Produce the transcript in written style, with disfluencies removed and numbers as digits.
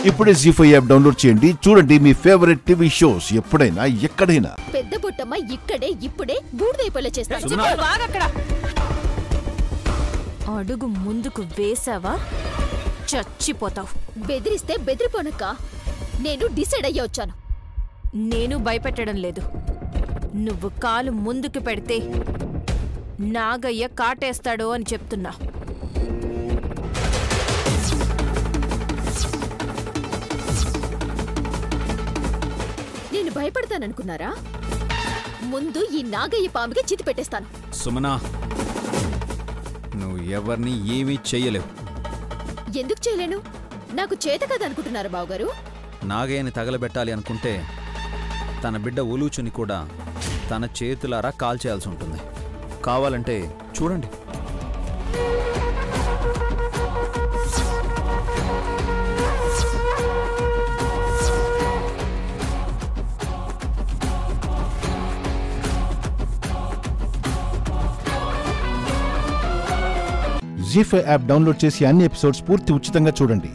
ఇప్పుడే జీ5 app download చేయండి. చూడండి మీ ఫేవరెట్ టీవీ షోస్ ఎప్పుడైనా ఎక్కడైనా. పెద్ద బొట్టమ్మ ఇక్కడే ఇప్పుడే బూడిదైపోలే చేస్తాను. అడుగు ముందుకు వేసావా చచ్చిపోతావు. బెదిరిస్తే బెదిరిపోనక్క. నేను డిసైడ్ అయ్యా వచ్చాను. నేను భయపెట్టడం లేదు. నువ్వు కాలు ముందుకు పెడితే నాగయ్య కాటేస్తాడు అని చెప్తున్నా. నేను భయపడతాననుకున్నారా? ముందు ఈ నాగయ్య పాముకి చితి పెట్టేస్తాను. సుమనా, నువ్వు ఎవరిని ఏమీ చెయ్యలేవు. ఎందుకు చేయలేను? నాకు చేత కదనుకుంటున్నారా బావగారు? నాగయ్యని తగలబెట్టాలి అనుకుంటే తన బిడ్డ ఉలూచుని కూడా తన చేతులారా కాల్చేయాల్సి ఉంటుంది. కావాలంటే చూడండి. జీ5 యాప్ డౌన్లోడ్ చేసి అన్ని ఎపిసోడ్స్ పూర్తి ఉచితంగా చూడండి.